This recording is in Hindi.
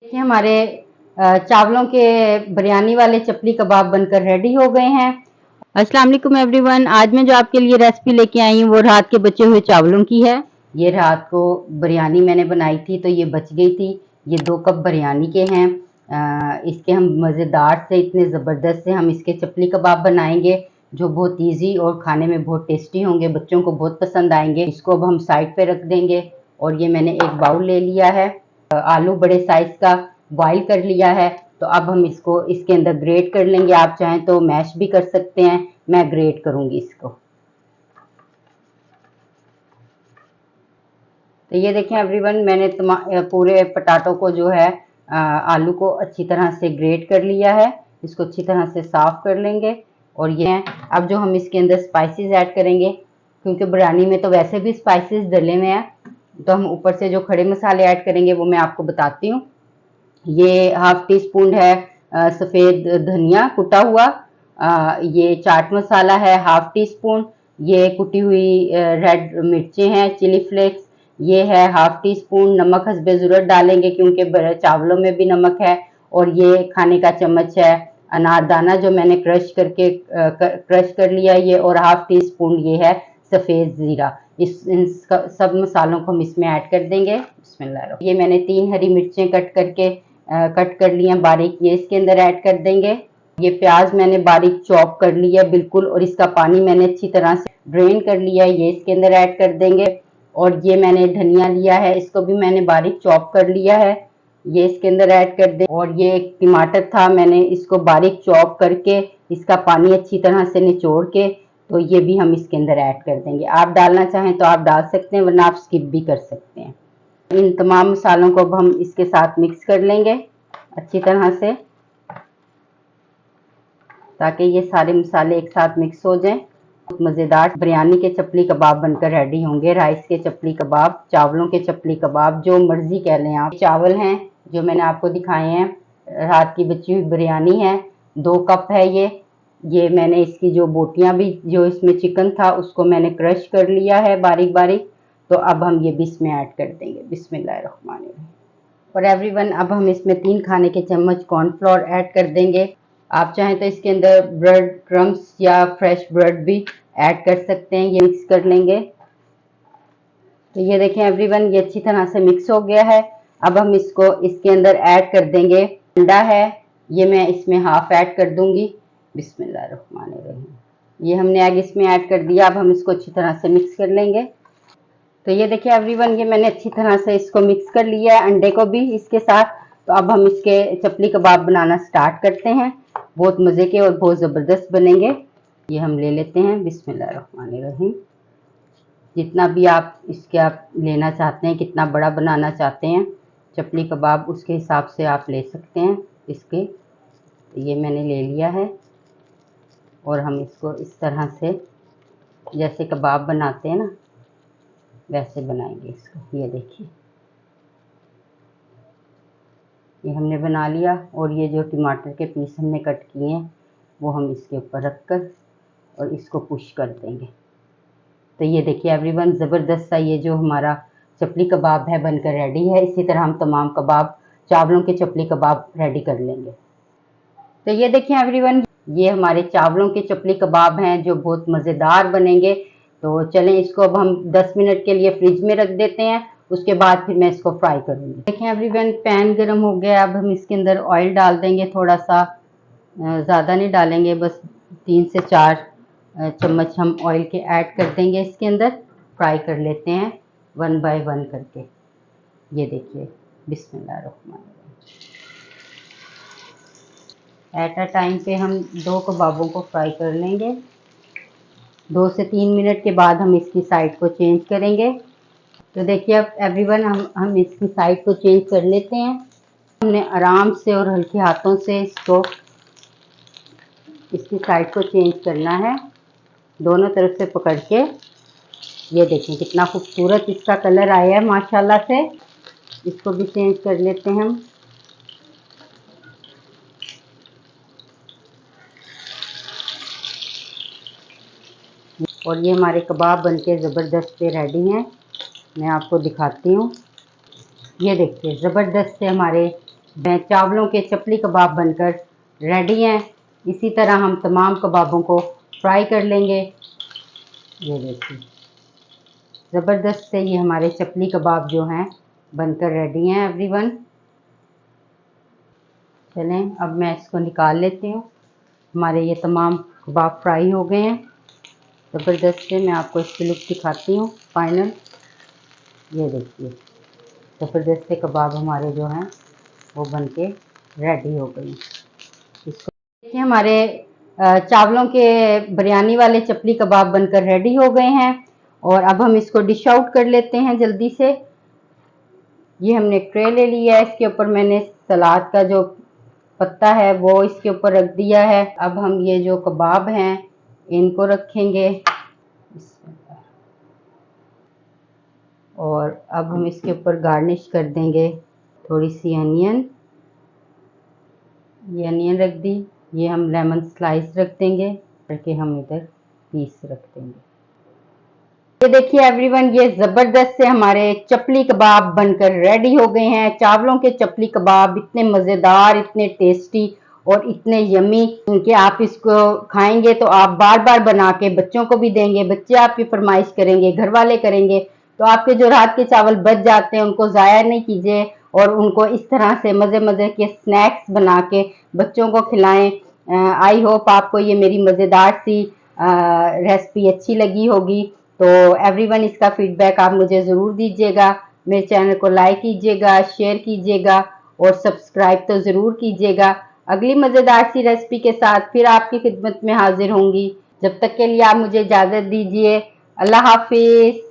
देखिए हमारे चावलों के बिरयानी वाले चपली कबाब बनकर रेडी हो गए हैं। अस्सलाम वालेकुम एवरीवन, आज मैं जो आपके लिए रेसिपी लेके आई हूँ वो रात के बचे हुए चावलों की है। ये रात को बिरयानी मैंने बनाई थी तो ये बच गई थी। ये 2 कप बिरयानी के हैं। इसके हम मज़ेदार से इतने ज़बरदस्त से हम इसके चपली कबाब बनाएंगे जो बहुत इजी और खाने में बहुत टेस्टी होंगे, बच्चों को बहुत पसंद आएंगे। इसको अब हम साइड पे रख देंगे। और ये मैंने एक बाउल ले लिया है। आलू बड़े साइज का बॉईल कर लिया है। तो अब हम इसको इसके अंदर ग्रेट कर लेंगे। आप चाहें तो मैश भी कर सकते हैं, मैं ग्रेट करूंगी इसको। तो ये देखें एवरीवन, मैंने पूरे पटाटो को जो है आलू को अच्छी तरह से ग्रेट कर लिया है। इसको अच्छी तरह से साफ कर लेंगे। और ये अब जो हम इसके अंदर स्पाइसेस ऐड करेंगे, क्योंकि बिरयानी में तो वैसे भी स्पाइसेस डले हुए हैं, तो हम ऊपर से जो खड़े मसाले ऐड करेंगे वो मैं आपको बताती हूँ। ये हाफ टी स्पून है सफ़ेद धनिया कुटा हुआ। ये चाट मसाला है हाफ टी स्पून। ये कुटी हुई रेड मिर्चें हैं चिली फ्लेक्स। ये है हाफ टी स्पून। नमक हस्बे ज़रूरत डालेंगे क्योंकि चावलों में भी नमक है। और ये खाने का चम्मच है अनारदाना जो मैंने क्रश कर लिया ये। और हाफ टी स्पून ये है सफ़ेद ज़ीरा। इन सब मसालों को हम इसमें ऐड कर देंगे। बिस्मिल्लाह। ये मैंने 3 हरी मिर्चें कट कर ली हैं बारीक, ये इसके अंदर ऐड कर देंगे। ये प्याज मैंने बारीक चॉप कर लिया बिल्कुल, और इसका पानी मैंने अच्छी तरह से ड्रेन कर लिया है, ये इसके अंदर ऐड कर देंगे। और ये मैंने धनिया लिया है, इसको भी मैंने बारीक चॉप कर लिया है, ये इसके अंदर ऐड कर दें। और ये एक टमाटर था, मैंने इसको बारीक चॉप करके इसका पानी अच्छी तरह से निचोड़ के तो ये भी हम इसके अंदर ऐड कर देंगे। आप डालना चाहें तो आप डाल सकते हैं, वरना आप स्किप भी कर सकते हैं। इन तमाम मसालों को अब हम इसके साथ मिक्स कर लेंगे अच्छी तरह से, ताकि ये सारे मसाले एक साथ मिक्स हो जाएं। मज़ेदार बिरयानी के चपली कबाब बनकर रेडी होंगे। राइस के चपली कबाब, चावलों के चपली कबाब, जो मर्जी कह लें आप। चावल हैं जो मैंने आपको दिखाए हैं, रात की बची हुई बिरयानी है, 2 कप है ये मैंने इसकी जो बोटियां भी, जो इसमें चिकन था उसको मैंने क्रश कर लिया है बारीक बारीक। तो अब हम ये भी इसमें ऐड कर देंगे। बिस्मिल्लाहिर्रहमानिर्रहीम। और एवरीवन, अब हम इसमें 3 खाने के चम्मच कॉर्नफ्लोर ऐड कर देंगे। आप चाहें तो इसके अंदर ब्रेड क्रम्स या फ्रेश ब्रेड भी ऐड कर सकते हैं। ये मिक्स कर लेंगे। तो ये देखें एवरीवन, ये अच्छी तरह से मिक्स हो गया है। अब हम इसको इसके अंदर ऐड कर देंगे। अंडा है, ये मैं इसमें हाफ ऐड कर दूंगी। बिस्मिल्लाहिर्रहमानिर्रहीम। ये हमने एग इसमें ऐड कर दिया। अब हम इसको अच्छी तरह से मिक्स कर लेंगे। तो ये देखिए एवरीवन, ये मैंने अच्छी तरह से इसको मिक्स कर लिया है, अंडे को भी इसके साथ। तो अब हम इसके चपली कबाब बनाना स्टार्ट करते हैं। बहुत मज़े के और बहुत ज़बरदस्त बनेंगे। ये हम ले लेते हैं। बिस्मिल्लाहिर्रहमानिर्रहीम। जितना भी आप लेना चाहते हैं, कितना बड़ा बनाना चाहते हैं चपली कबाब, उसके हिसाब से आप ले सकते हैं इसके। तो ये मैंने ले लिया है। और हम इसको इस तरह से जैसे कबाब बनाते हैं ना, वैसे बनाएंगे इसको। ये देखिए, ये हमने बना लिया। और ये जो टमाटर के पीस हमने कट किए हैं वो हम इसके ऊपर रख कर और इसको पुश कर देंगे। तो ये देखिए एवरीवन, ज़बरदस्त सा ये जो हमारा चपली कबाब है बनकर रेडी है। इसी तरह हम तमाम कबाब, चावलों के चपली कबाब रेडी कर लेंगे। तो ये देखिए एवरीवन, ये हमारे चावलों के चपली कबाब हैं जो बहुत मज़ेदार बनेंगे। तो चलें, इसको अब हम 10 मिनट के लिए फ्रिज में रख देते हैं। उसके बाद फिर मैं इसको फ्राई करूँगी। देखें एवरीवन, पैन गर्म हो गया। अब हम इसके अंदर ऑयल डाल देंगे थोड़ा सा, ज़्यादा नहीं डालेंगे, बस 3 से 4 चम्मच हम ऑयल के ऐड कर देंगे इसके अंदर। फ्राई कर लेते हैं 1 बाय 1 करके। ये देखिए, बिस्मिल्लाहिर्रहमानिर्रहीम। एट अ टाइम पे हम 2 कबाबों को फ्राई कर लेंगे। 2 से 3 मिनट के बाद हम इसकी साइड को चेंज करेंगे। तो देखिए अब एवरीवन, हम इसकी साइड को चेंज कर लेते हैं। हमने आराम से और हल्के हाथों से इसकी साइड को चेंज करना है, दोनों तरफ से पकड़ के। ये देखें कितना खूबसूरत इसका कलर आया है माशाल्लाह से। इसको भी चेंज कर लेते हैं हम। और ये हमारे कबाब बनके ज़बरदस्त से रेडी हैं। मैं आपको दिखाती हूँ। ये देखिए ज़बरदस्त से हमारे चावलों के चपली कबाब बनकर रेडी हैं। इसी तरह हम तमाम कबाबों को फ्राई कर लेंगे। ये देखिए ज़बरदस्त से ये हमारे चपली कबाब जो हैं बनकर रेडी हैं एवरीवन। चलें अब मैं इसको निकाल लेती हूँ। हमारे ये तमाम कबाब फ्राई हो गए हैं ज़बरदस्त से। मैं आपको इसकी लुक दिखाती हूँ फाइनल। ये देखिए ज़बरदस्त से कबाब हमारे जो हैं वो बनके रेडी हो गई। इसको देखिए हमारे चावलों के बिरयानी वाले चपली कबाब बनकर रेडी हो गए हैं और अब हम इसको डिश आउट कर लेते हैं जल्दी से। ये हमने एक ट्रे ले लिया है, इसके ऊपर मैंने सलाद का जो पत्ता है वो इसके ऊपर रख दिया है। अब हम ये जो कबाब हैं इनको रखेंगे और अब हम इसके ऊपर गार्निश कर देंगे थोड़ी सी अनियन। ये अनियन रख दी। ये हम लेमन स्लाइस रख देंगे करके हम इधर पीस रख देंगे। ये देखिए एवरीवन ये ज़बरदस्त से हमारे चपली कबाब बनकर रेडी हो गए हैं। चावलों के चपली कबाब इतने मज़ेदार, इतने टेस्टी और इतने यमी कि आप इसको खाएंगे तो आप बार बार बना के बच्चों को भी देंगे, बच्चे आपकी फरमाइश करेंगे, घर वाले करेंगे। तो आपके जो रात के चावल बच जाते हैं उनको ज़ाया नहीं कीजिए और उनको इस तरह से मज़े मज़े के स्नैक्स बना के बच्चों को खिलाएं। आई होप आपको ये मेरी मज़ेदार सी रेसिपी अच्छी लगी होगी। तो एवरीवन इसका फीडबैक आप मुझे ज़रूर दीजिएगा। मेरे चैनल को लाइक कीजिएगा, शेयर कीजिएगा और सब्सक्राइब तो ज़रूर कीजिएगा। अगली मज़ेदार सी रेसिपी के साथ फिर आपकी खिदमत में हाजिर होंगी। जब तक के लिए आप मुझे इजाज़त दीजिए। अल्लाह हाफिज़।